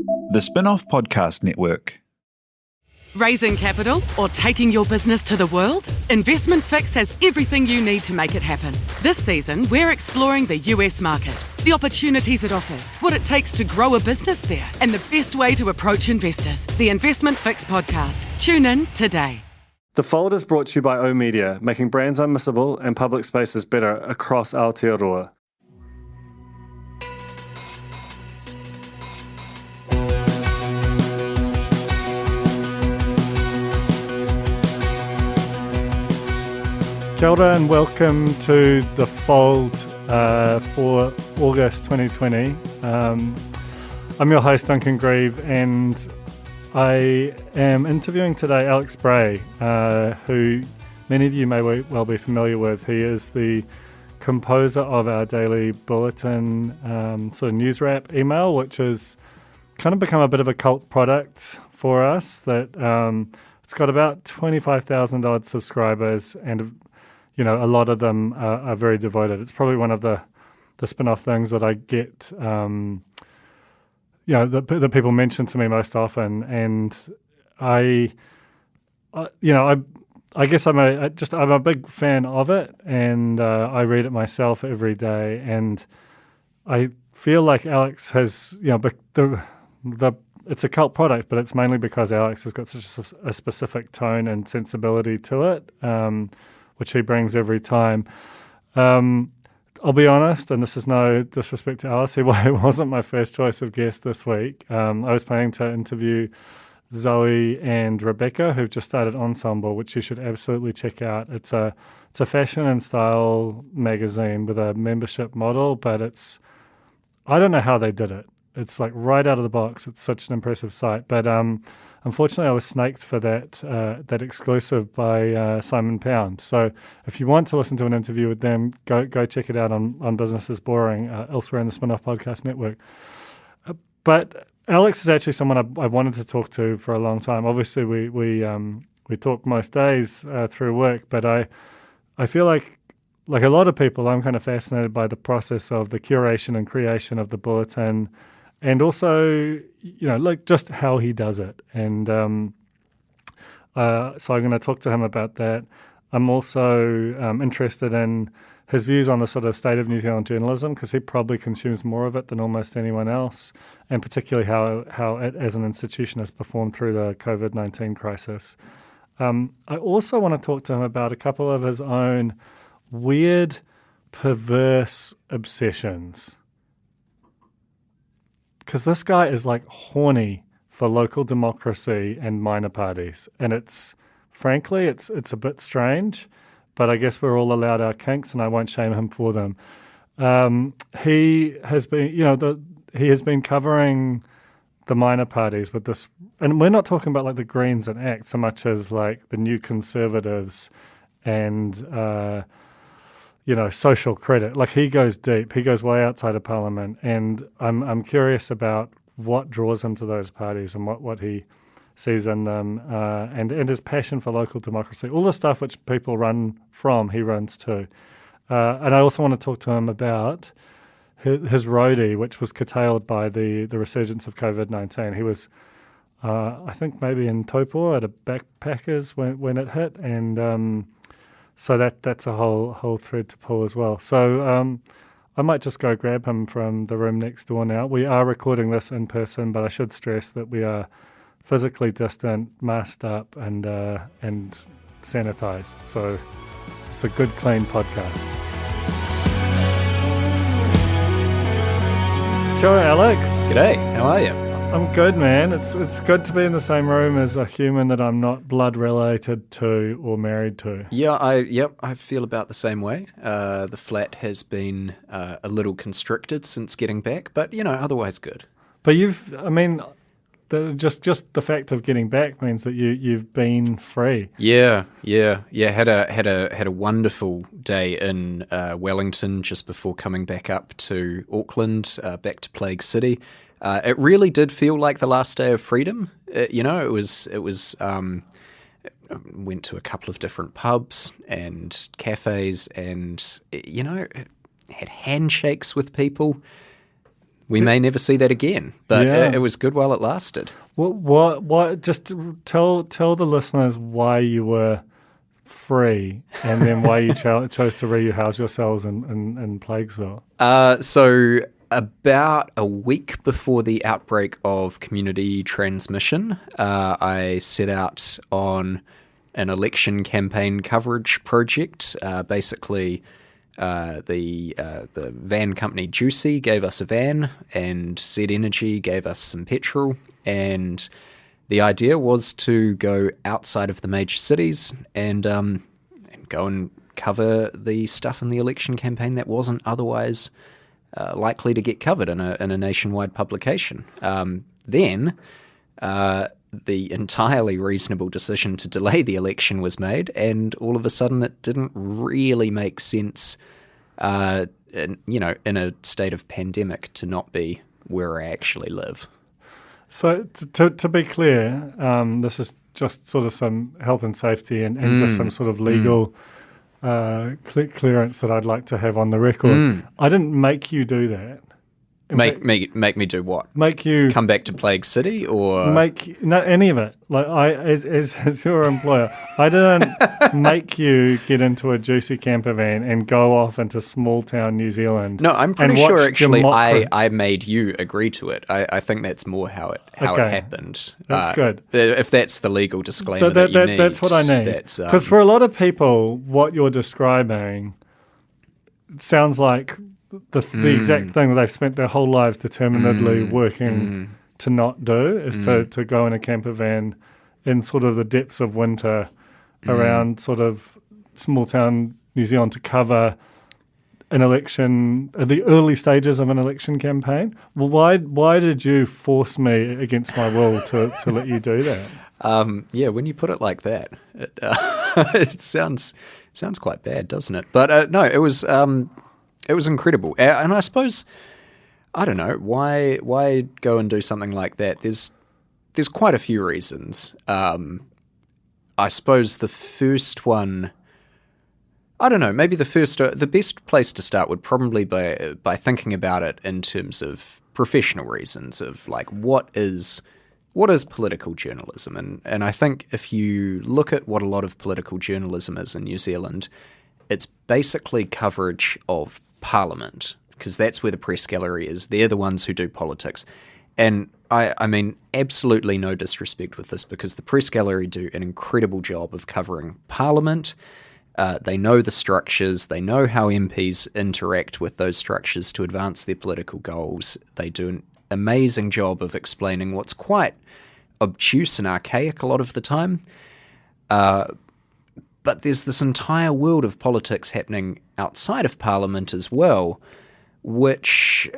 The Spinoff Podcast Network. Raising capital or taking your business to the world? Investment Fix has everything you need to make it happen. This season, we're exploring the US market, the opportunities it offers, what it takes to grow a business there, and the best way to approach investors. The Investment Fix podcast. Tune in today. The Fold is brought to you by oMedia, making brands unmissable and public spaces better across Aotearoa. Kia ora and welcome to The Fold for August 2020. I'm your host, Duncan Greive, and I am interviewing today Alex Braae, who many of you may well be familiar with. He is the composer of our daily Bulletin sort of news wrap email, which has kind of become a bit of a cult product for us. That it's got about 25,000 odd subscribers, and you know, a lot of them are very devoted. It's probably one of the spin-off things that I get, that people mention to me most often. And I guess I'm a big fan of it, and I read it myself every day. And I feel like Alex has, it's a cult product, but it's mainly because Alex has got such a specific tone and sensibility to it, which he brings every time. I'll be honest, and this is no disrespect to Alice, it wasn't my first choice of guest this week. I was planning to interview Zoe and Rebecca, who've just started Ensemble, which you should absolutely check out. It's a fashion and style magazine with a membership model, but I don't know how they did it. It's like right out of the box. It's such an impressive site. But unfortunately, I was snaked for that exclusive by Simon Pound. So if you want to listen to an interview with them, go check it out on Business is Boring, elsewhere in the Spinoff Podcast Network. But Alex is actually someone I've wanted to talk to for a long time. Obviously, we talk most days through work, but I feel like a lot of people, I'm kind of fascinated by the process of the curation and creation of the Bulletin, and also, just how he does it. And so I'm going to talk to him about that. I'm also interested in his views on the sort of state of New Zealand journalism, because he probably consumes more of it than almost anyone else, and particularly how it as an institution has performed through the COVID-19 crisis. I also want to talk to him about a couple of his own weird, perverse obsessions. Because this guy is like horny for local democracy and minor parties. And it's a bit strange, but I guess we're all allowed our kinks, and I won't shame him for them. He has been covering the minor parties with this, and we're not talking about like the Greens and ACT so much as like the New Conservatives and social credit. Like, he goes deep. He goes way outside of Parliament, and I'm curious about what draws him to those parties and what he sees in them, and his passion for local democracy. All the stuff which people run from, he runs to. And I also want to talk to him about his roadie, which was curtailed by the resurgence of COVID-19. He was, I think, maybe in Taupo at a backpackers when it hit, and so that's a whole thread to pull as well. So I might just go grab him from the room next door now. We are recording this in person, but I should stress that we are physically distant, masked up, and sanitized. So it's a good, clean podcast. Kia ora, Alex. G'day, how are you? I'm good, man. It's good to be in the same room as a human that I'm not blood related to or married to. Yeah, I feel about the same way. The flat has been a little constricted since getting back, but otherwise good. But just the fact of getting back means that you've been free. Yeah. Had a wonderful day in Wellington just before coming back up to Auckland, back to Plague City. It really did feel like the last day of freedom. It was. Went to a couple of different pubs and cafes, and had handshakes with people. We may never see that again, but Yeah. it was good while it lasted. What? Just tell the listeners why you were free, and then why you chose to rehouse yourselves in Plaguesville. So about a week before the outbreak of community transmission, I set out on an election campaign coverage project. Basically, the van company Jucy gave us a van, and Z Energy gave us some petrol, and the idea was to go outside of the major cities and go and cover the stuff in the election campaign that wasn't otherwise likely to get covered in a nationwide publication. Then the entirely reasonable decision to delay the election was made, and all of a sudden it didn't really make sense, in a state of pandemic, to not be where I actually live. So to be clear, this is just sort of some health and safety and just some sort of legal clearance that I'd like to have on the record. I didn't make you do that. Make me do what? Make you come back to Plague City, or any of it. Like as your employer, I didn't make you get into a Jucy campervan and go off into small town New Zealand. No, I'm pretty sure actually I made you agree to it. I think that's more how it happened. That's good. If that's the legal disclaimer that you need, that's what I need. Because for a lot of people, what you're describing sounds like the exact thing that they've spent their whole lives determinedly working to not do, is to go in a camper van in sort of the depths of winter around sort of small town New Zealand to cover an election, the early stages of an election campaign. Well, why did you force me against my will to let you do that? When you put it like that, it sounds quite bad, doesn't it? But no, it was incredible. And I suppose, I don't know, why go and do something like that? There's quite a few reasons. I suppose the first one, I don't know, maybe the best place to start would probably be by thinking about it in terms of professional reasons of like, what is political journalism? And I think if you look at what a lot of political journalism is in New Zealand, it's basically coverage of Parliament, because that's where the press gallery is. They're the ones who do politics. And I mean, absolutely no disrespect with this, because the press gallery do an incredible job of covering Parliament. They know the structures. They know how MPs interact with those structures to advance their political goals. They do an amazing job of explaining what's quite obtuse and archaic a lot of the time. But there's this entire world of politics happening outside of Parliament as well, which,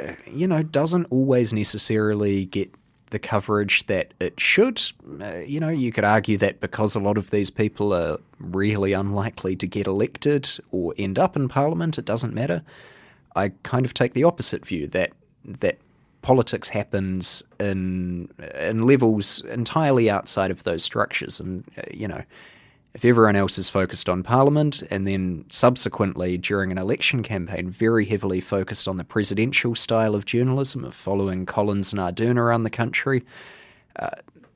doesn't always necessarily get the coverage that it should. You could argue that because a lot of these people are really unlikely to get elected or end up in Parliament, it doesn't matter. I kind of take the opposite view, that politics happens in levels entirely outside of those structures. And, if everyone else is focused on Parliament, and then subsequently during an election campaign very heavily focused on the presidential style of journalism of following Collins and Ardern around the country,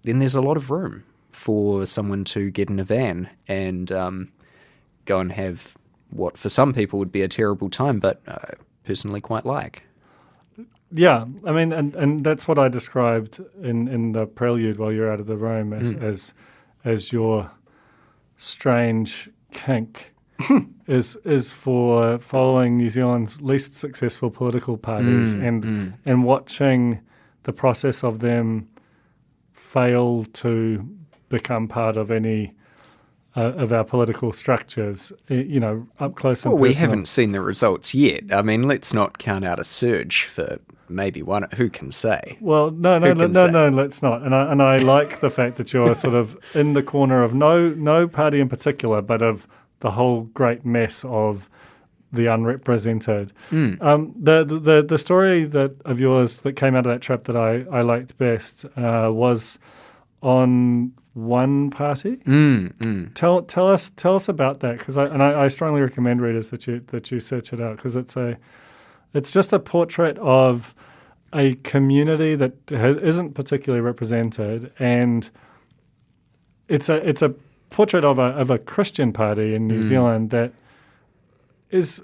then there's a lot of room for someone to get in a van and go and have what for some people would be a terrible time, but personally quite like. Yeah, I mean, and that's what I described in the prelude while you're out of the room as your strange kink is for following New Zealand's least successful political parties and watching the process of them fail to become part of any of our political structures, up close and personal. Well, we haven't seen the results yet. I mean, let's not count out a surge for maybe one. Who can say? Well, no, let's not. And I like the fact that you're sort of in the corner of no party in particular, but of the whole great mess of the unrepresented. The story of yours that came out of that trip that I liked best was on One Party. Tell us about that, because I strongly recommend readers that you search it out, because it's just a portrait of a community that isn't particularly represented, and it's a portrait of a Christian party in New Zealand that is,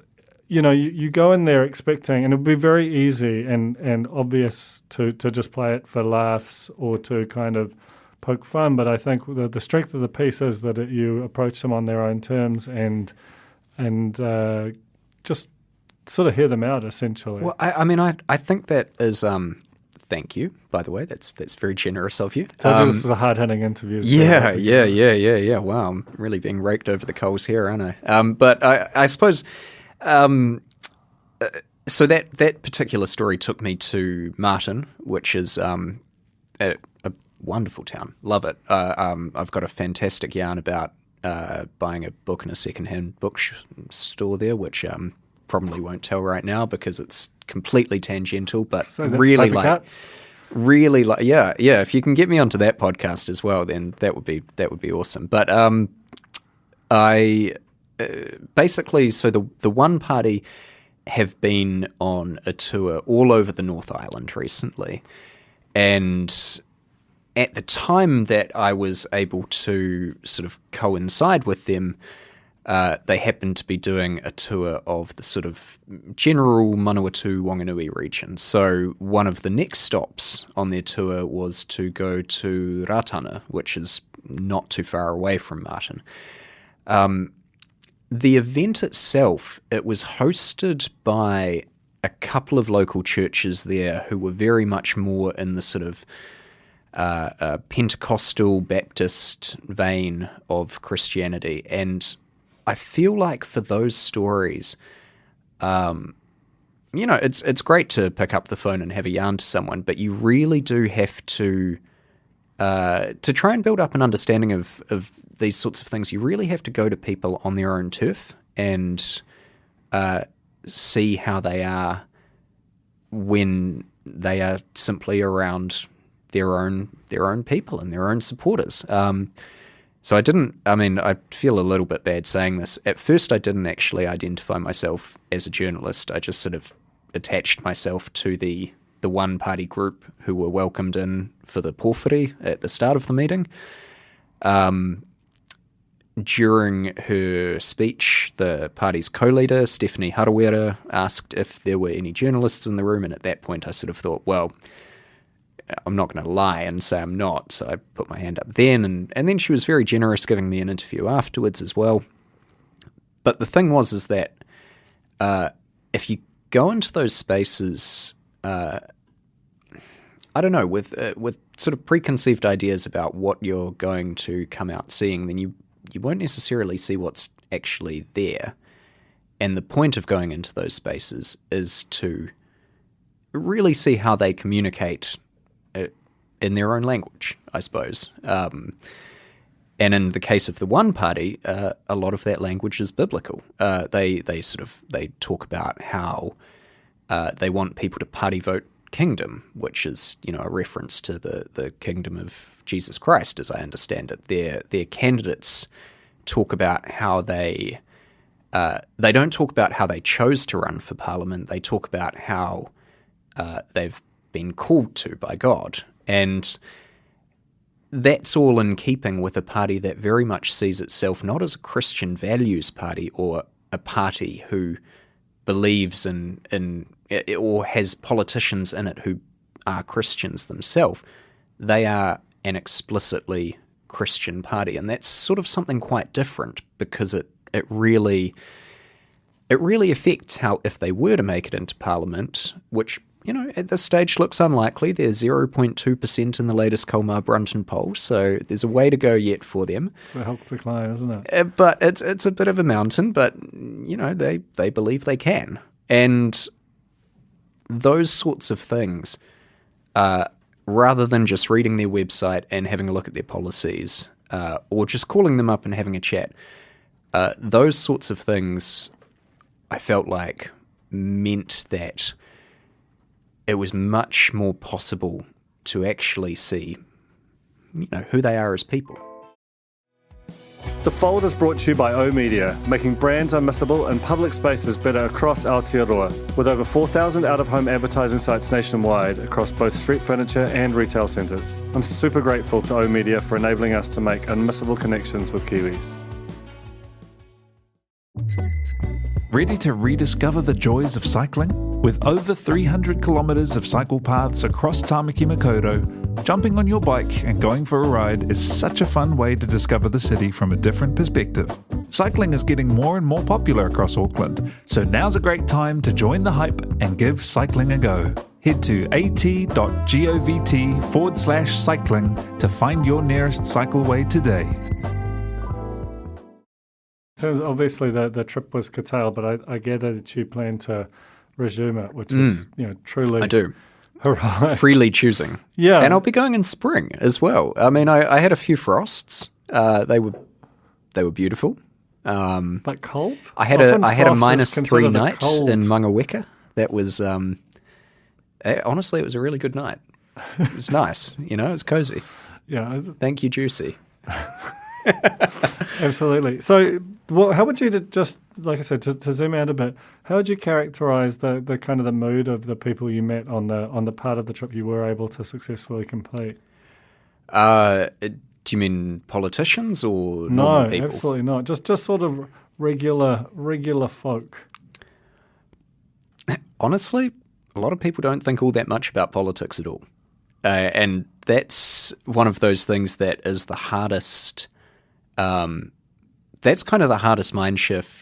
you go in there expecting, and it would be very easy and obvious to just play it for laughs or to kind of poke fun. But I think the strength of the piece is that you approach them on their own terms and just sort of hear them out, essentially. Well, I think that is. Thank you, by the way. That's very generous of you. Told you this was a hard-hitting interview. Yeah. Wow, I'm really being raked over the coals here, aren't I? But I suppose. So that particular story took me to Martin, which is a wonderful town. Love it. I've got a fantastic yarn about buying a book in a second-hand bookstore there, which probably won't tell right now because it's completely tangential, but So really Cuts? yeah. If you can get me onto that podcast as well, then that would be awesome. But I basically, so the One Party have been on a tour all over the North Island recently, and at the time that I was able to sort of coincide with them, they happened to be doing a tour of the sort of general Manawatu-Wanganui region. So one of the next stops on their tour was to go to Ratana, which is not too far away from Martin. The event itself, it was hosted by a couple of local churches there who were very much more in the sort of Pentecostal Baptist vein of Christianity. And I feel like for those stories, it's great to pick up the phone and have a yarn to someone, but you really do have to try and build up an understanding of these sorts of things. You really have to go to people on their own turf and see how they are when they are simply around their own people and their own supporters. So I feel a little bit bad saying this. At first, I didn't actually identify myself as a journalist. I just sort of attached myself to the One Party group who were welcomed in for the porphyry at the start of the meeting. During her speech, the party's co-leader, Stephanie Harawira, asked if there were any journalists in the room, and at that point I sort of thought, well, I'm not going to lie and say I'm not, so I put my hand up then, and then she was very generous giving me an interview afterwards as well. But the thing is that if you go into those spaces, I don't know, with sort of preconceived ideas about what you're going to come out seeing, then you won't necessarily see what's actually there. And the point of going into those spaces is to really see how they communicate in their own language, I suppose. And in the case of the One Party, a lot of that language is biblical. They talk about how they want people to party vote kingdom, which is a reference to the kingdom of Jesus Christ, as I understand it. Their candidates talk about how they don't talk about how they chose to run for parliament. They talk about how they've been called to by God. And that's all in keeping with a party that very much sees itself not as a Christian values party or a party who believes in or has politicians in it who are Christians themselves. They are an explicitly Christian party, and that's sort of something quite different because it really affects how, if they were to make it into Parliament, which at this stage looks unlikely. They're 0.2% in the latest Colmar-Brunton poll, so there's a way to go yet for them. It's a hill to climb, isn't it? But it's a bit of a mountain, but, they believe they can. And those sorts of things, rather than just reading their website and having a look at their policies, or just calling them up and having a chat, those sorts of things, I felt like, meant that it was much more possible to actually see, who they are as people. The Fold is brought to you by O Media, making brands unmissable and public spaces better across Aotearoa, with over 4,000 out-of-home advertising sites nationwide across both street furniture and retail centres. I'm super grateful to O Media for enabling us to make unmissable connections with Kiwis. Ready to rediscover the joys of cycling? With over 300 kilometres of cycle paths across Tāmaki Makaurau, jumping on your bike and going for a ride is such a fun way to discover the city from a different perspective. Cycling is getting more and more popular across Auckland, so now's a great time to join the hype and give cycling a go. Head to at.govt/cycling to find your nearest cycleway today. Obviously, the trip was curtailed, but I gather that you plan to resume it, which is truly I do. heroic. Freely choosing. Yeah. And I'll be going in spring as well. I mean, I had a few frosts. They were beautiful. But cold? I had a -3 night in Mangaweka. That was honestly, it was a really good night. It was nice, it's cozy. Yeah. Thank you, Jucy. Absolutely. So, how would you just, like I said, to zoom out a bit, how would you characterise the kind of the mood of the people you met on the part of the trip you were able to successfully complete? Do you mean politicians or No, normal people? absolutely not. Just sort of regular folk. Honestly, a lot of people don't think all that much about politics at all. And that's one of those things that is the hardest. That's kind of the hardest mindset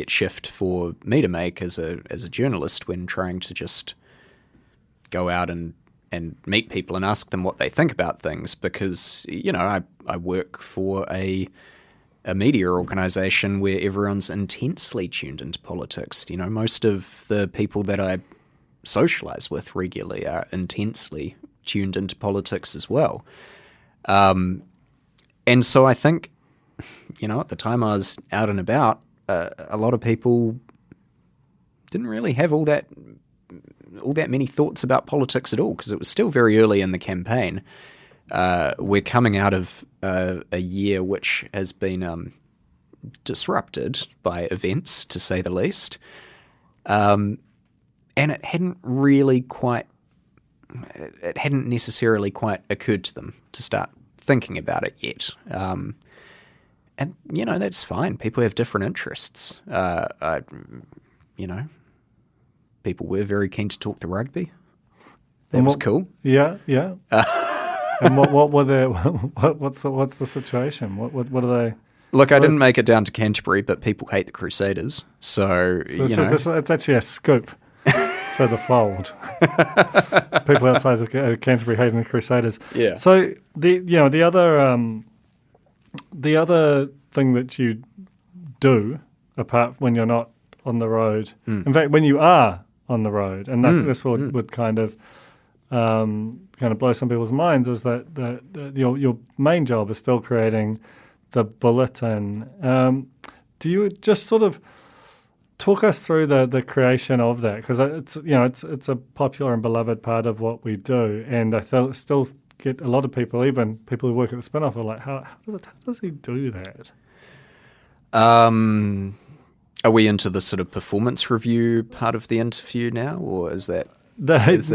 shift for me to make as a journalist when trying to just go out and meet people and ask them what they think about things, because I work for a media organisation where everyone's intensely tuned into politics. Most of the people that I socialise with regularly are intensely tuned into politics as well. And so I think, at the time I was out and about, a lot of people didn't really have all that many thoughts about politics at all, because it was still very early in the campaign. We're coming out of a year which has been disrupted by events, to say the least. And it hadn't necessarily quite occurred to them to start thinking about it yet. And, that's fine. People have different interests. People were very keen to talk the rugby. That was cool. Yeah. And what were their what's the situation? What are they? Look, I didn't make it down to Canterbury, but people hate the Crusaders. So it's actually a scoop for the Fold. People outside of Canterbury hating the Crusaders. Yeah. So the other thing that you do, apart when you're not on the road, in fact, when you are on the road, and I think this would kind of blow some people's minds, is that your main job is still creating the Bulletin. Do you just sort of talk us through the creation of that? Because it's a popular and beloved part of what we do, and I still get a lot of people, even people who work at the Spinoff, are like, how does he do that? Are we into the sort of performance review part of the interview now, or is that? This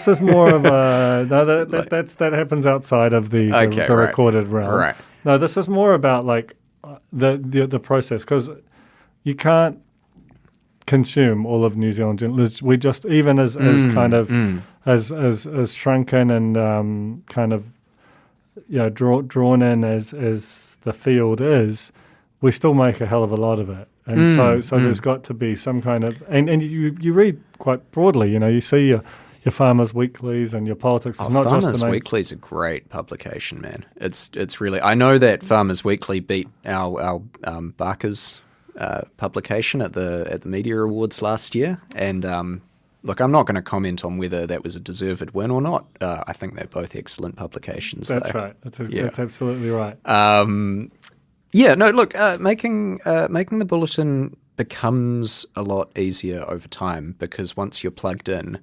is more of a that happens outside of the recorded realm. Right. No, this is more about like the process, because you can't consume all of New Zealand journalism. We just, even as shrunken and kind of drawn in as the field is, we still make a hell of a lot of it. And so there's got to be some kind of, and you read quite broadly, you see your Farmers Weeklies and your politics. It's not Farmers just the Weekly is a great publication, man. It's really, I know that Farmers Weekly beat our Barker's publication at the Media Awards last year, and look, I'm not going to comment on whether that was a deserved win or not. I think they're both excellent publications. That's though. right. That's absolutely right. Making the Bulletin becomes a lot easier over time, because once you're plugged in,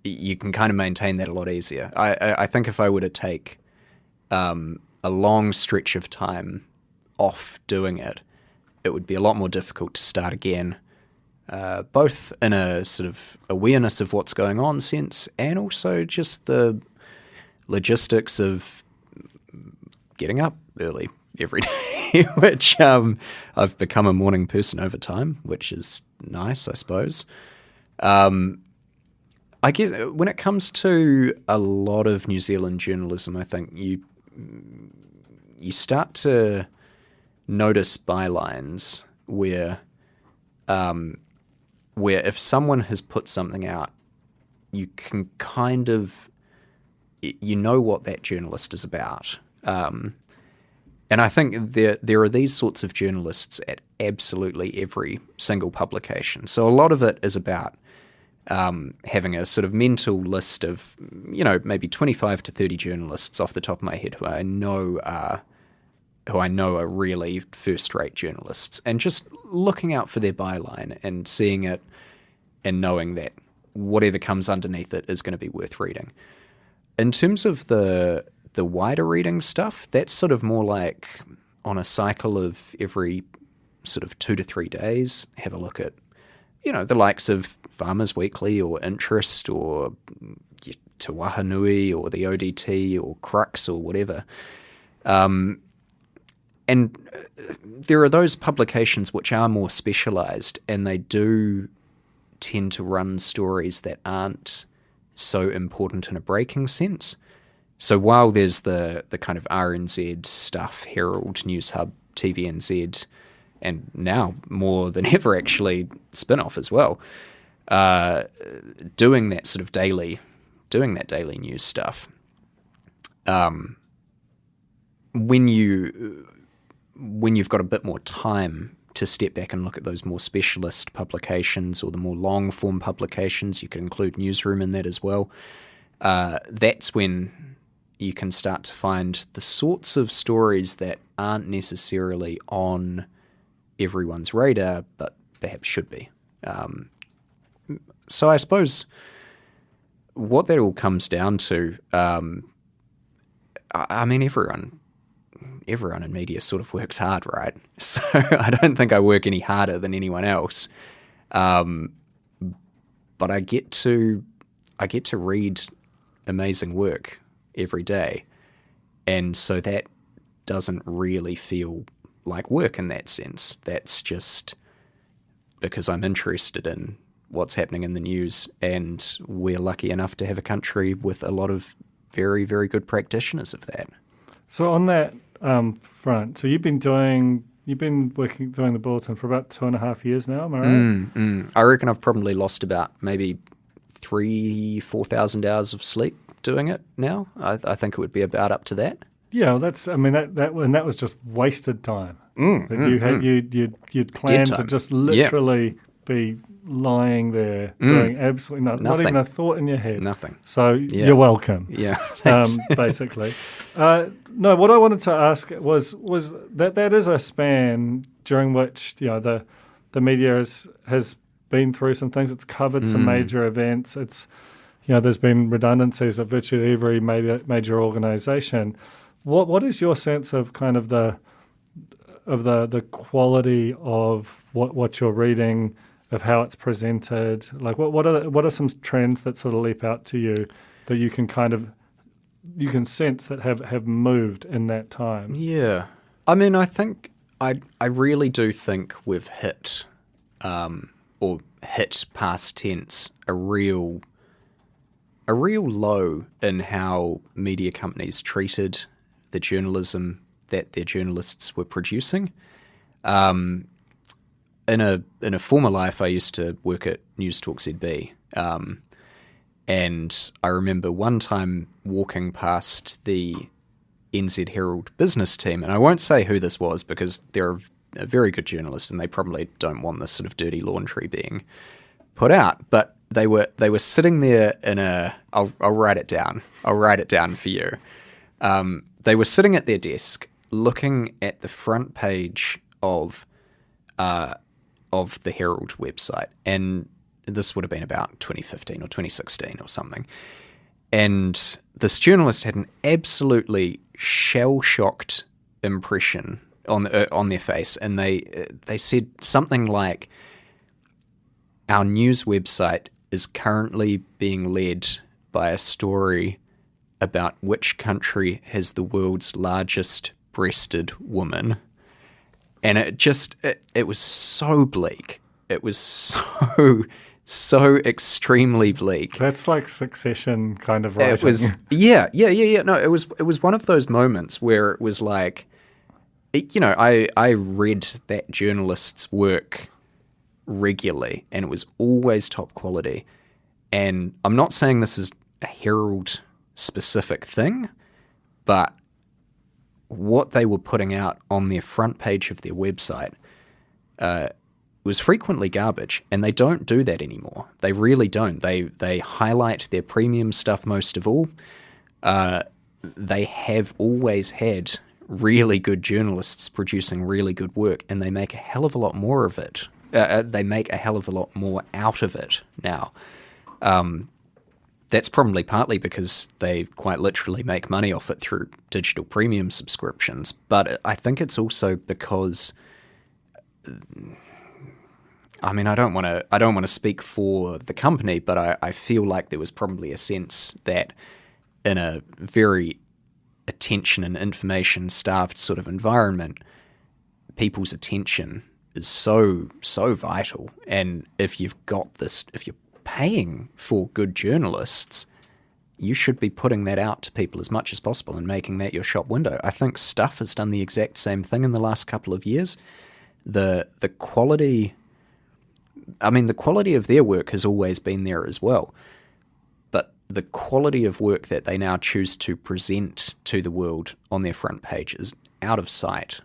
you can kind of maintain that a lot easier. I think if I were to take a long stretch of time off doing it, it would be a lot more difficult to start again, both in a sort of awareness of what's going on sense, and also just the logistics of getting up early every day, which I've become a morning person over time, which is nice, I suppose. I guess when it comes to a lot of New Zealand journalism, I think you start to notice bylines where if someone has put something out, you can kind of, you know what that journalist is about. And I think there are these sorts of journalists at absolutely every single publication. So a lot of it is about having a sort of mental list of, maybe 25 to 30 journalists off the top of my head who I know are really first-rate journalists, and just looking out for their byline and seeing it and knowing that whatever comes underneath it is going to be worth reading. In terms of the wider reading stuff, that's sort of more like on a cycle of every sort of 2 to 3 days, have a look at, the likes of Farmers Weekly or Interest or Te Wahanui or the ODT or Crux or whatever. And there are those publications which are more specialised, and they do tend to run stories that aren't so important in a breaking sense. So while there's the kind of RNZ stuff, Herald, News Hub, TVNZ, and now more than ever actually Spinoff as well, doing that daily news stuff. When you've got a bit more time to step back and look at those more specialist publications or the more long form publications, you can include Newsroom in that as well. That's when you can start to find the sorts of stories that aren't necessarily on everyone's radar, but perhaps should be. So I suppose what that all comes down to, I mean, everyone in media sort of works hard, right? So I don't think I work any harder than anyone else. But I get to read amazing work every day. And so that doesn't really feel like work in that sense. That's just because I'm interested in what's happening in the news, and we're lucky enough to have a country with a lot of very, very good practitioners of that. So on that front, so you've been doing the Bulletin for about 2.5 years now, am I right? I reckon I've probably lost about maybe 4,000 hours of sleep doing it now. I think it would be about up to that. Yeah, well, that was just wasted time. You'd planned to just literally be lying there doing absolutely nothing, not even a thought in your head. Nothing. So you're welcome. Yeah, thanks. Basically. No, what I wanted to ask was that is a span during which the media has been through some things. It's covered some major events. It's there's been redundancies at virtually every major organisation. What is your sense of kind of the quality of what you're reading, of how it's presented? Like what are some trends that sort of leap out to you that you can sense that have moved in that time? Yeah, I mean, I think I really do think we've hit or hit past tense a real low in how media companies treated the journalism that their journalists were producing. In a former life, I used to work at News Talk ZB, and I remember one time walking past the NZ Herald business team, and I won't say who this was because they're a very good journalist and they probably don't want this sort of dirty laundry being put out, but they were sitting there in I'll write it down. I'll write it down for you. They were sitting at their desk looking at the front page of the Herald website, and this would have been about 2015 or 2016 or something. And this journalist had an absolutely shell-shocked impression on their face, and they said something like, "Our news website is currently being led by a story about which country has the world's largest breasted woman." And it was so bleak. It was so extremely bleak. That's like Succession kind of writing. It was, yeah. No, it was one of those moments where it was like, I read that journalist's work regularly, and it was always top quality. And I'm not saying this is a Herald specific thing, but what they were putting out on their front page of their website was frequently garbage, and they don't do that anymore. They really don't. They highlight their premium stuff most of all. They have always had really good journalists producing really good work, and they make a hell of a lot more of it. They make a hell of a lot more out of it now. That's probably partly because they quite literally make money off it through digital premium subscriptions, but I think it's also because, I mean, I don't want to speak for the company, but I feel like there was probably a sense that in a very attention and information starved sort of environment, people's attention is so vital, and if you're paying for good journalists, you should be putting that out to people as much as possible and making that your shop window. I think Stuff has done the exact same thing in the last couple of years. The quality of their work has always been there as well, but the quality of work that they now choose to present to the world on their front page is out of sight,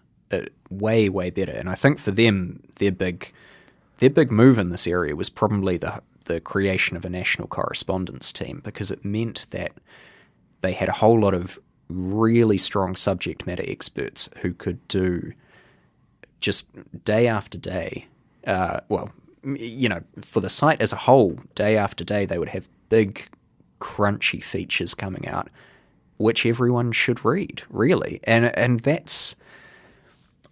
way better. And I think for them, their big move in this area was probably the creation of a national correspondence team, because it meant that they had a whole lot of really strong subject matter experts who could do just day after day, for the site as a whole, day after day, they would have big, crunchy features coming out, which everyone should read, really. And that's,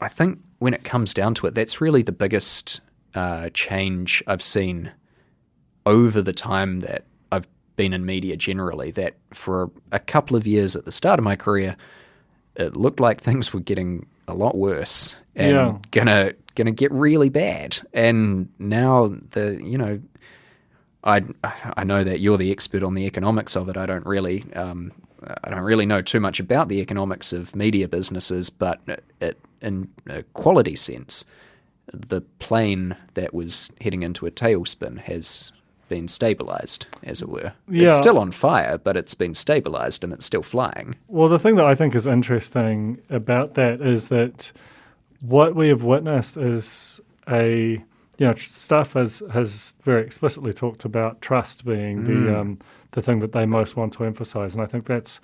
I think, when it comes down to it, that's really the biggest change I've seen over the time that I've been in media generally, that for a couple of years at the start of my career, it looked like things were getting a lot worse and gonna get really bad. And now I know that you're the expert on the economics of it. I don't really know too much about the economics of media businesses, but in a quality sense, the plane that was heading into a tailspin has been stabilized, as it were. Yeah. It's still on fire, but it's been stabilized and it's still flying. Well, the thing that I think is interesting about that is that what we have witnessed is Stuff has very explicitly talked about trust being the thing that they most want to emphasize, and I think that's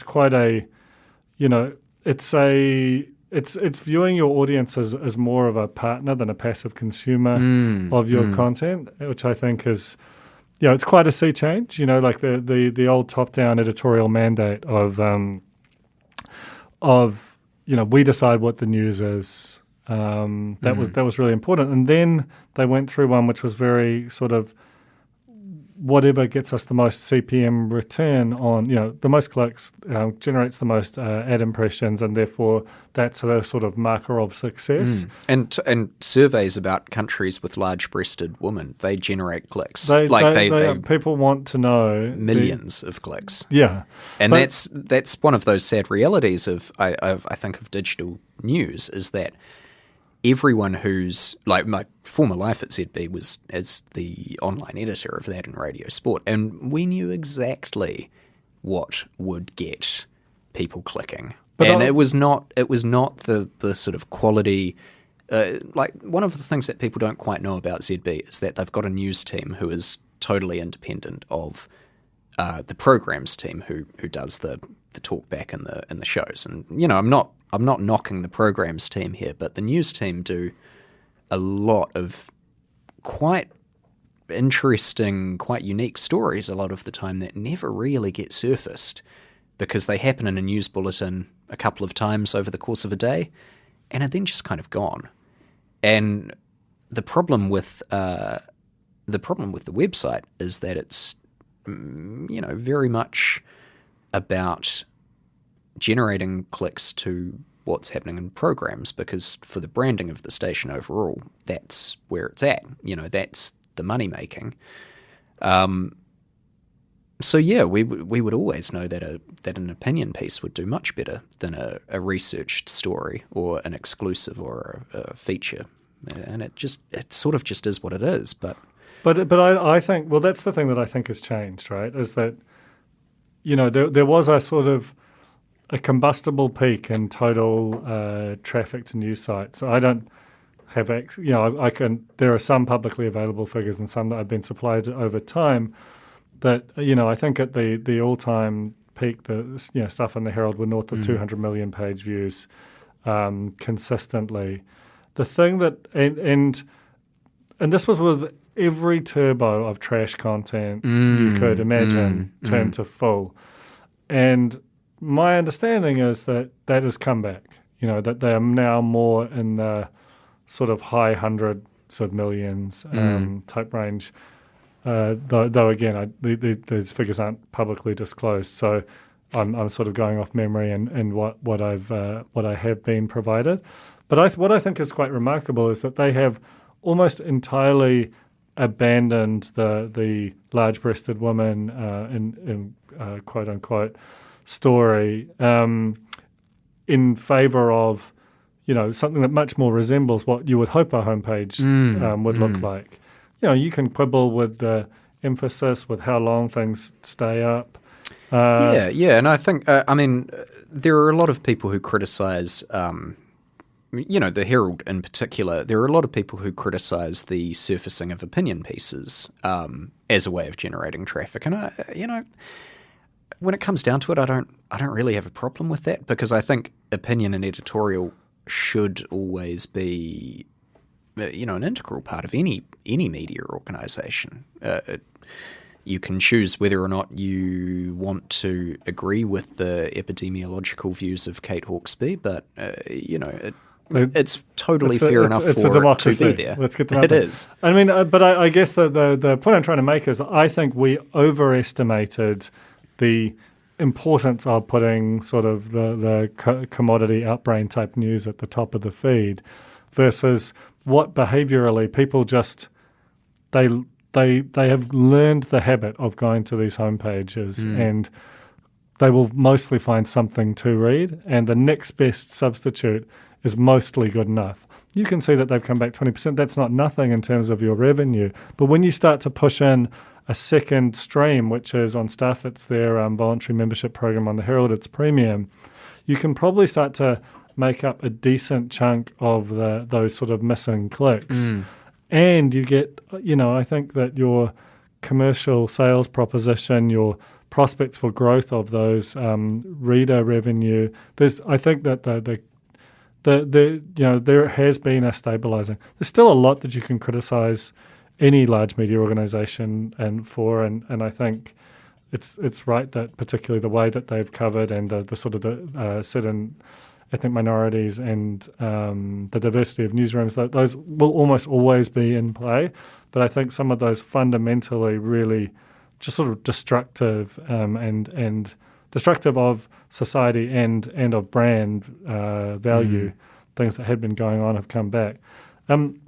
quite a, it's viewing your audience as more of a partner than a passive consumer of your content, which I think is, it's quite a sea change. Like the old top-down editorial mandate of we decide what the news is. That was really important, and then they went through one which was very sort of whatever gets us the most CPM return on, the most clicks generates the most ad impressions, and therefore that's a sort of marker of success. And surveys about countries with large-breasted women, they generate clicks. People want to know millions of clicks. Yeah, and that's one of those sad realities of I think of digital news, is that everyone who's, like, my former life at ZB was as the online editor of that in Radio Sport, and we knew exactly what would get people clicking. It was not the sort of quality. Like, one of the things that people don't quite know about ZB is that they've got a news team who is totally independent of the programs team who does the talk back in the shows. And I'm not knocking the programs team here, but the news team do a lot of quite interesting, quite unique stories a lot of the time that never really get surfaced because they happen in a news bulletin a couple of times over the course of a day and are then just kind of gone. And the problem with the website is that it's very much about generating clicks to what's happening in programs, because for the branding of the station overall, that's where it's at. That's the money making. So yeah, we would always know that an opinion piece would do much better than a researched story or an exclusive or a feature, and it sort of just is what it is. But I think, well, that's the thing that I think has changed, right? Is that there was a sort of a combustible peak in total traffic to news sites. So I don't have I can. There are some publicly available figures and some that have been supplied over time. That I think at the all-time peak, the stuff in the Herald were north of 200 million page views consistently. The thing that and this was with every turbo of trash content you could imagine turned to full. And my understanding is that has come back. That they are now more in the sort of high hundreds of millions type range. Though again, these figures aren't publicly disclosed, so I'm sort of going off memory and what I have been provided. But what I think is quite remarkable is that they have almost entirely abandoned the large-breasted woman in quote unquote story in favour of something that much more resembles what you would hope a homepage would look like. You can quibble with the emphasis, with how long things stay up. And I think there are a lot of people who criticise the Herald in particular. There are a lot of people who criticise the surfacing of opinion pieces as a way of generating traffic, and when it comes down to it, I don't really have a problem with that, because I think opinion and editorial should always be an integral part of any media organisation. You can choose whether or not you want to agree with the epidemiological views of Kate Hawkesby, but it's totally fair enough for a democracy. It to be there. Let's get to that. It is. I mean, but I guess the point I'm trying to make is I think we overestimated the importance of putting sort of the commodity outbrain type news at the top of the feed versus what behaviourally people just they have learned the habit of going to these homepages and they will mostly find something to read, and the next best substitute is mostly good enough. You can see that they've come back 20%. That's not nothing in terms of your revenue. But when you start to push in a second stream, which is on Stuff, it's their voluntary membership program, on the Herald, it's premium, you can probably start to make up a decent chunk of those sort of missing clicks. And you get, I think that your commercial sales proposition, your prospects for growth of those reader revenue, I think that there has been a stabilising. There's still a lot that you can criticise any large media organisation and I think it's right that particularly the way that they've covered and the sort of the certain ethnic minorities and the diversity of newsrooms, those will almost always be in play. But I think some of those fundamentally really just sort of destructive and destructive of society and of brand value, things that had been going on have come back. One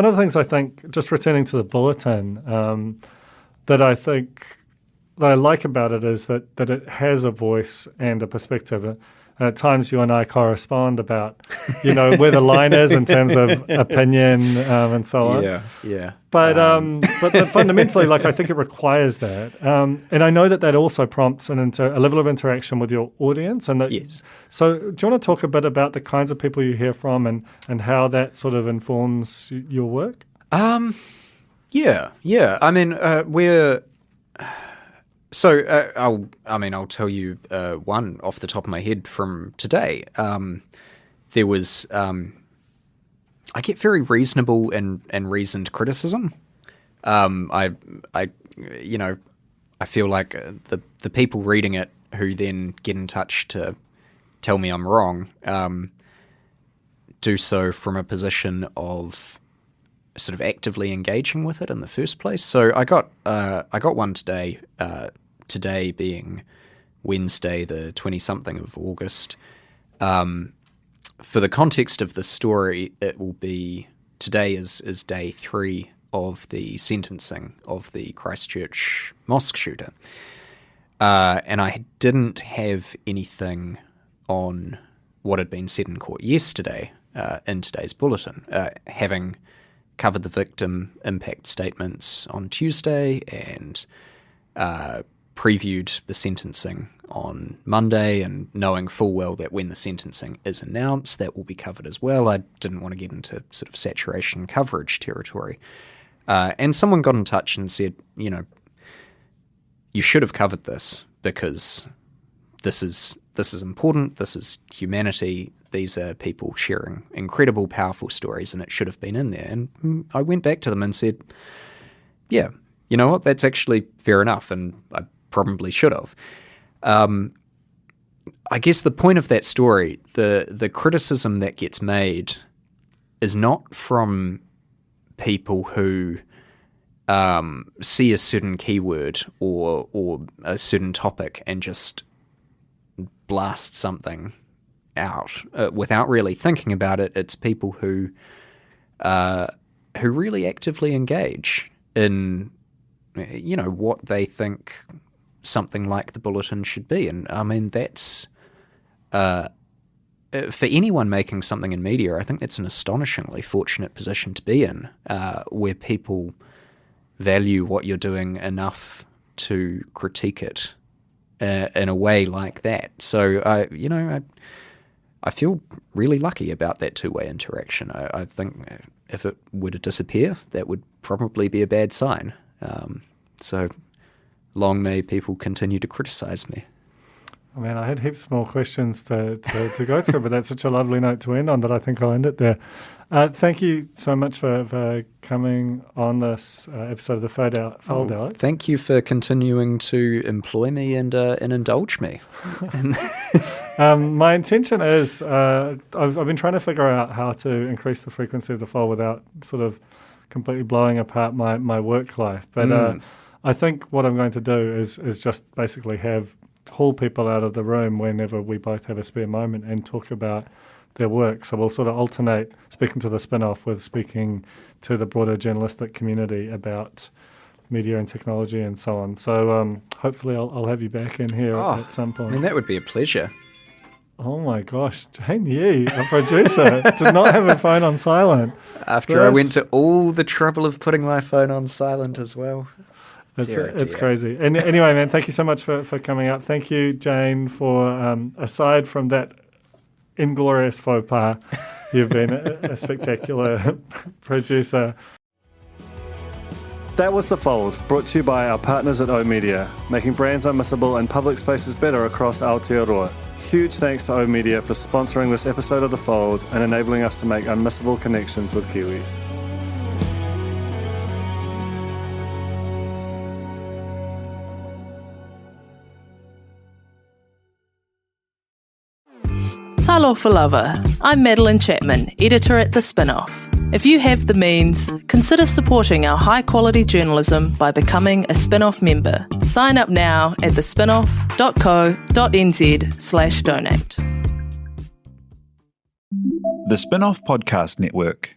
of the things I think, just returning to the Bulletin, that I think that I like about it is that it has a voice and a perspective. And at times you and I correspond about, where the line is in terms of opinion and so on. Yeah. But fundamentally, I think it requires that. And I know that also prompts a level of interaction with your audience. And yes. So do you want to talk a bit about the kinds of people you hear from and how that sort of informs your work? Yeah. I mean, we're... So I'll tell you one off the top of my head from today. There was I get very reasonable and reasoned criticism. I feel like the people reading it who then get in touch to tell me I'm wrong do so from a position of sort of actively engaging with it in the first place. So I got one today. Today being Wednesday, the 20-something of August. For the context of the story, it will be today is day 3 of the sentencing of the Christchurch mosque shooter. And I didn't have anything on what had been said in court yesterday in today's bulletin, having covered the victim impact statements on Tuesday and previewed the sentencing on Monday, and knowing full well that when the sentencing is announced, that will be covered as well. I didn't want to get into sort of saturation coverage territory. And someone got in touch and said, you should have covered this because this is important. This is humanity. These are people sharing incredible, powerful stories, and it should have been in there. And I went back to them and said, yeah, you know what? That's actually fair enough, and I probably should have. I guess the point of that story, the criticism that gets made is not from people who see a certain keyword or a certain topic and just blast something out without really thinking about it. It's people who really actively engage in what they think something like the Bulletin should be. And I mean, that's for anyone making something in media, I think that's an astonishingly fortunate position to be in, where people value what you're doing enough to critique it in a way like that. So I feel really lucky about that two-way interaction. I think if it were to disappear, that would probably be a bad sign. So long may people continue to criticise me. Oh man, I had heaps more questions to go through, but that's such a lovely note to end on that I think I'll end it there. Thank you so much for coming on this episode of The Fold, Alex. Thank you for continuing to employ me and indulge me. My intention is, I've been trying to figure out how to increase the frequency of the fold without sort of completely blowing apart my work life. But I think what I'm going to do is just basically haul people out of the room whenever we both have a spare moment and talk about their work. So we'll sort of alternate speaking to the Spinoff with speaking to the broader journalistic community about media and technology and so on. So hopefully I'll have you back in here at some point. I mean, that would be a pleasure. Oh my gosh, Jane Yee, a producer, did not have a phone on silent. After I went to all the trouble of putting my phone on silent as well. It's crazy. And anyway, man, thank you so much for coming out. Thank you, Jane, for, aside from that inglorious faux pas, you've been a spectacular producer. That was The Fold, brought to you by our partners at oOh!media, making brands unmissable and public spaces better across Aotearoa. Huge thanks to oOh!media for sponsoring this episode of The Fold and enabling us to make unmissable connections with Kiwis. Talofa lava. I'm Madeline Chapman, editor at The Spinoff. If you have the means, consider supporting our high-quality journalism by becoming a Spinoff member. Sign up now at thespinoff.co.nz/donate. The Spinoff Podcast Network.